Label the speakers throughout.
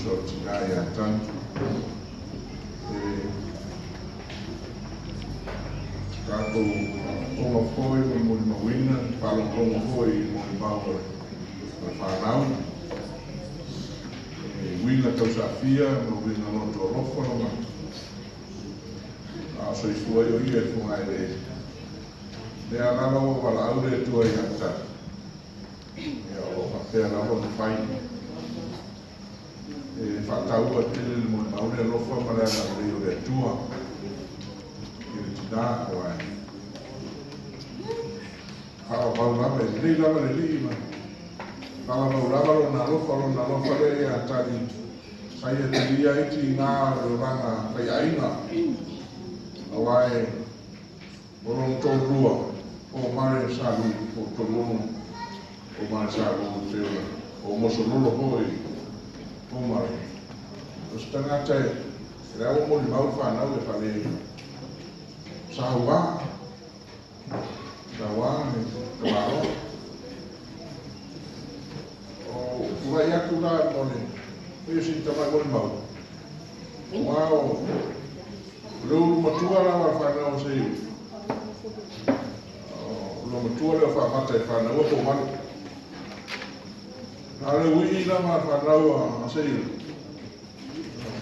Speaker 1: so tingaya tan kato konga foi mo mawina palo konga foi mo bawa whanau wina tau safia mo wina no to rofo no so i fuai o ia funga ele le alala o wala aure tua i ata o whapea lalo na whai whakau a tele le mo maure rofo mara na reo le tua i le tina o ai hawa wau lava e lei lava le li ma hawa wau lava lo na rofa le i atari sai e te lia iti ngā ranga kai aina awai orang tolua POMARE SALØ o tolua POMARE SALØ teo o mosololo hoi POMARE o stangata e rao mo li mau whanau e whale saua me kamaro o kurai aku la mone e sin tamai mo li mau wow Lulu matua la wa whanau se iu. Lulu matua la whamata e whanau a POMARE. Nare ui la ma whanau a se iu.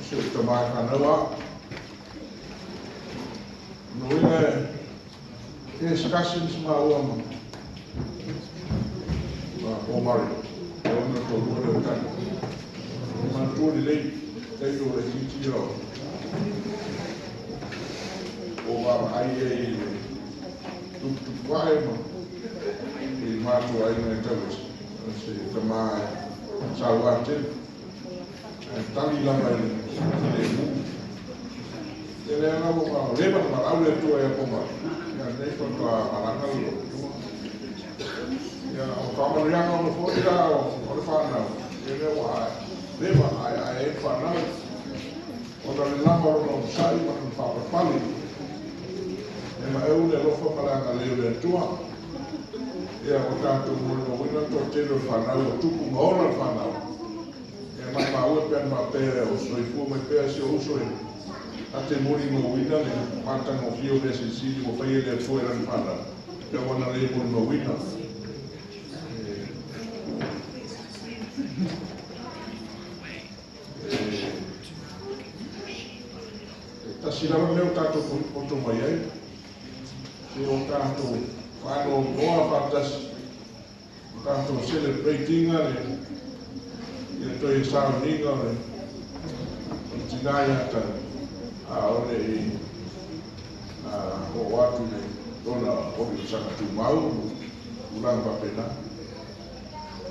Speaker 1: Se o tamai whanau a. No ina discussions ma ua ma. Ma POMARE. E ona to lua le tani. Ma tua li lei. Tei o le kiti o. O wa ai e tu vai ma e matu ai na tavus se tama salwate tali la mai le mu ele na o ma leva ma aule tu e POMARE ya nei ko ka maranga lo ya o ka ma ya no fo ira o fa na ele wa leva ai fa na o da la ma no sai ma fa pali e ma eu le lofa malanga leo le tua ia o tātou mōna wina tō tēro whanau o tuku maora whanau e mai maua pēr ma pēre o soifua mai pēr se o usoi a te mori mo wina le matanga o fio le sensili o whaia le fueran whanau e wana le mori mo wina tasirawa leo tātou poto mai ai se o tātou whāno moa whātas tātou celebratinga le toi Sauniga le tingai ata a ole i o watu le tona obi sanga tu mau ulang papena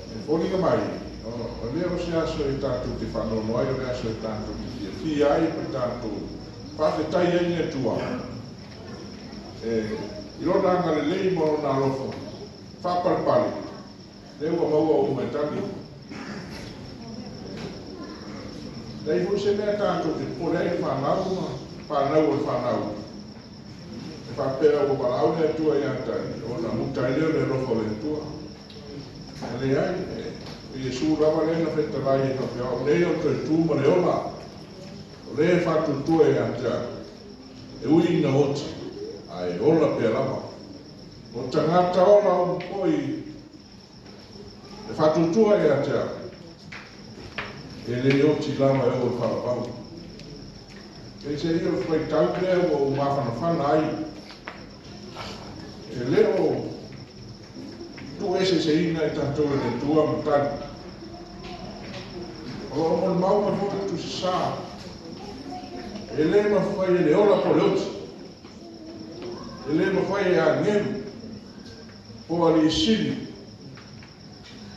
Speaker 1: e fōninga mai o lea o se aso i tātou te whāno noai o lea aso i tātou te fi ai pa tātou whawhetai ai ne tua I rona anga le lei mo na rofo whapalpali le ua maua o umetani nei fu se mea tātou te pole e whanau o whanau e whapea o palau le tua i antai o na mutai leo le rofo le tua e le ai e su rawa le na whetarai e ka o nei o te tūma le ola o le whatu tua i antai e ui na hoti ai ola pe lava o tangata ola o poi e whatutua e atea e le oti lava e o whapau e se ia whai tau lea o mawhanawhana ai e leo tu ese se ina e tātou e tua matani o mon mau ma fōi tu sa e le ma whai e le ola po le oti e le mawhai a ngemu po ali sili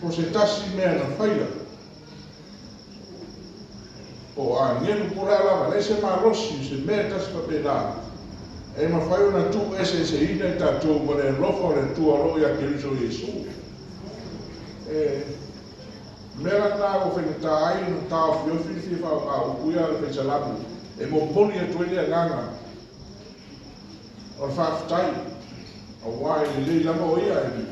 Speaker 1: po se tasi mea na whaia po a ngemu po rea lava le se ma rosi se mea tasi pa pena e mawhai o na tu ese se ina i tātou ma le rofo le tua roi a Keriso Iesu e mea nā o whenita ai no tāo whiowhiri a ukuia le whensalapu e mo poni e tuene a nganga o whawhitai a wai le lei lama o ia e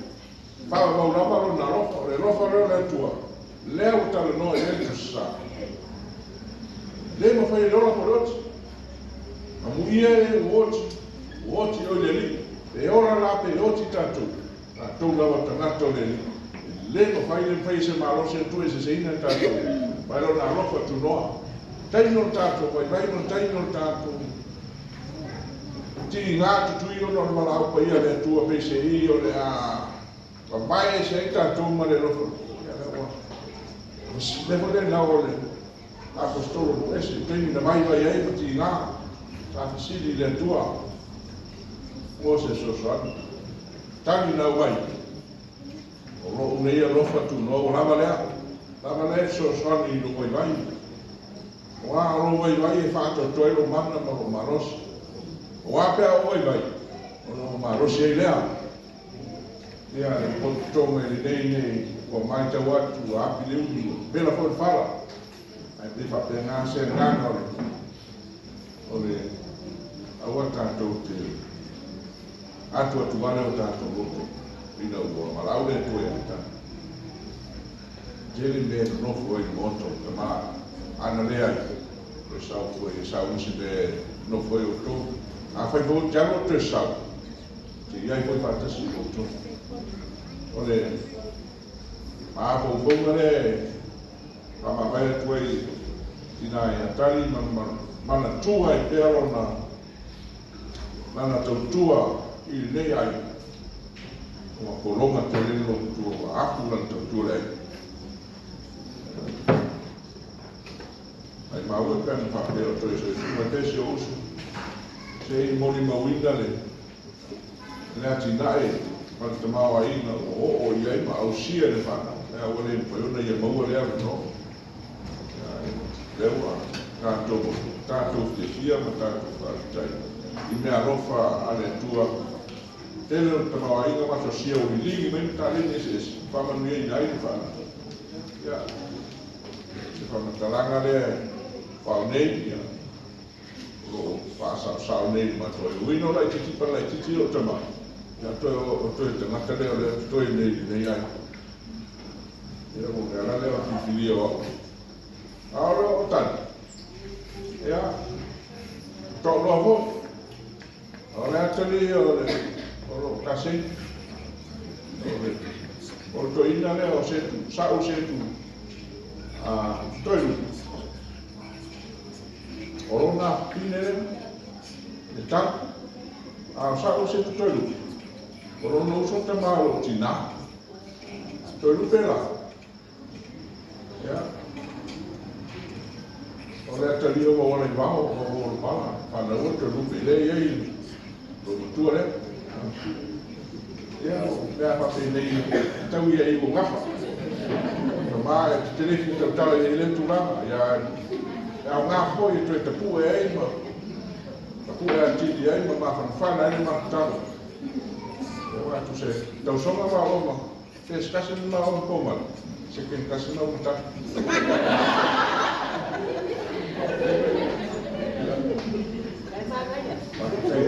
Speaker 1: whawa wau lama ro na rofa o le rofa reo le tua lea o tala noa i le tusa Le ma fai lola polot. Amuia e wot o le li. E ora la pe oti tatu. Tatu la watanato le li. Le ma fai se malo se tu e se ina tatu. Vai lo na rofa tu noa. Tai no tatu, vai no tai no tatu. Ti ngā tu io no malau pa ia le tua PCI o le a vai se tatu ma le rofa. Le vole na ole. Apostolo esse tem na vai ai pa ti ngā. Sa fasili le tua. O se so so. Tangi na vai. O lo nei a rofa tu no lava le. Lava le so so ni no vai. Wa ro vai e fa to lo mana ma maros. Wa pe o vai. O no maros e le. Ya po to me nei o mai te watu a pile u bela for fala. Ai te fa pe nga se nga ole awa tatou te atu vale o tatou loko ina ua malau le tue ata jeli me no foi moto kama ana le ai o sau foi sau se be no foi o to a foi bo jalo te sau te ia foi parte si o to ole a bo le kama vai tue ina ia TALI mana tua e pero na tautua i nei ai o kolonga te lelo tua akula tautua le ai mau e pēna whapea toi so i fuma tesi o usu se i moni mawinda le ati nae mana te maua ina o iai ma au sia le whana e a wale mpaiona i a maua le awa no lewa tātou te fia ma tātou whātai. I mea rofa ale tua. Tele o te mawa inga mato sia o ligi mai ta lene se whamanu i nai te whana. Ia. Se whamatalanga le whao nei ia. O whaasau nei mato e uino lai te tipa lai titi o te mai. Ia toi te ngata leo le toi nei ai. Ia o ngara leo fifili o au. Aore o tani. Ia, tau loa ho. O le atali o lo kasi. O to ina le o setu, sao setu. Toilu. O rona pine le. E tau. Sao setu toilu. O rona uso te mao tina. Toilu pera. Ia. O le atali o wala i waho o o pala pana o te lupe le ei lo tua le ia o mea pape nei tau ia i o ngafa o maa e te telefi tau tala i le turanga ia o ngā hoi e te pu e ei ma pu e a titi ei ma whanwhana ei ma tala ia wā tu se tau songa ma o ma te skase ma o POMARE se ken kase ma o ta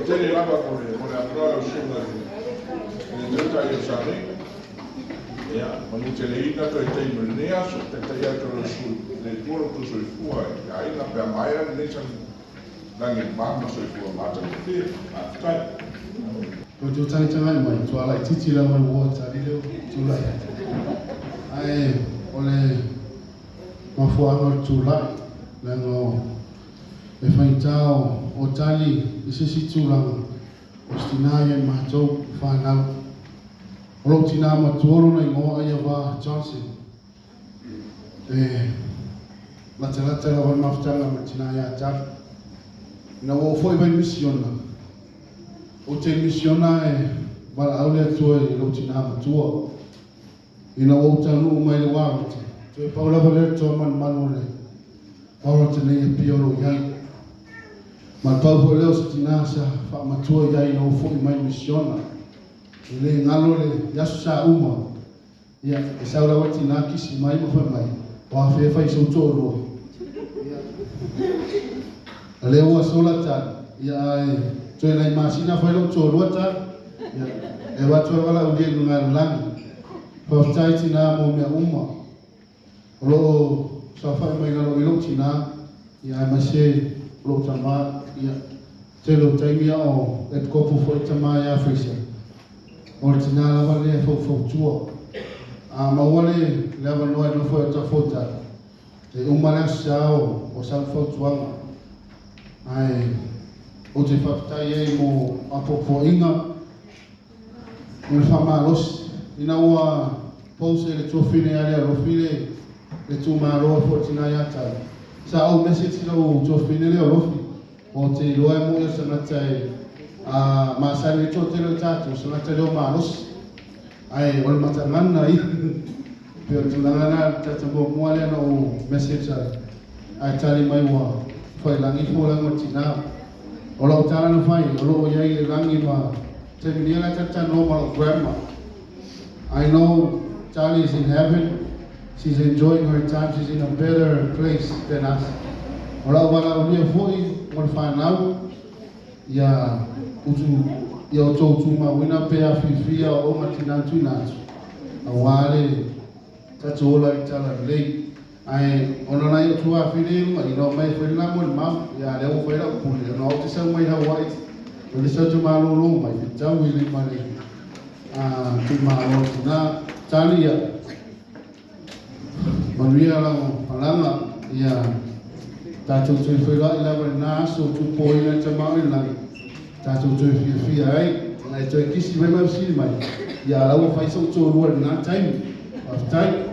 Speaker 1: tele lava con le aproa sunga ni nota yo sale ya manu tele ina to te menia so te ya to su le tuo to so fua ai na pe mai ne san na ni mama so fua mata te atai
Speaker 2: ko to tani tani mai to ala titi la mai water ile to la ai ole ma fua no to la no e whaitao o TALI i se situlanga o stinaia i mātou whanau. O lo tina matuoro nei ngoa ia wā Johnson. E lata la wai mawhtanga ma tinaia a TALI. Ina o foi vai misiona. O te misiona e wala aule atua i lo tina matua. Ina o tanu mai le wawate. Tu e paula vale toa manu le. Paula tene e pioro iai. Ma pau po leo sa tinasa fa matua ia ina ufo i mai misiona. Le ngalo le yasu sa uma. Ia e saura wa tina kisi mai mo fa mai. Wa fe fa i so toro. Ia. Le wa sola ta. Ia e toi nei masina fa lo toro ta. Ia e wa toi wala u dia ngar lang. Pa tai tina mo me uma. Lo sa fa mai ngalo i lo tina ia mase lo tama ia telo taimia o et kopu foi tama ia frisa o tina lava le fo tua a mawale lava noa no foi ta fota te umala sao o san fo tua ai o te whaktai e mo apopo inga o le whamalos ina ua pose le tofine ale rofile le tumaroa fo tina ia tai sa au message lo tofine le rofi o te loa mo ia sanata e a masani to te lo tatu sanata le malos ai o le matangana i pe o tulangana tata mo moale no message ai tali mai wa fai langi fo lango tina o lo tala no fai o lo ia i langi ma te miniela tata normal grandma. I know Charlie is in heaven. She's enjoying her time. She's in a better place than us. Ola wala ulia foi mo fa nau ya utu ya utu ma wina pe a fifia o matina tunatu. Awale tatola itala lei ai ona na tu a fili ma ino mai foi la mo ma ya le o foi la puli no te sa mai Hawaii. O le sa tu ma lo mai tau ile male tu ma lo na talia Maria la palanga ya tatu tu foi la ila na so tu poi na tama ila tatu tu fi ai na tu kisi mai mai si mai ya la o fai so tu ru na time of time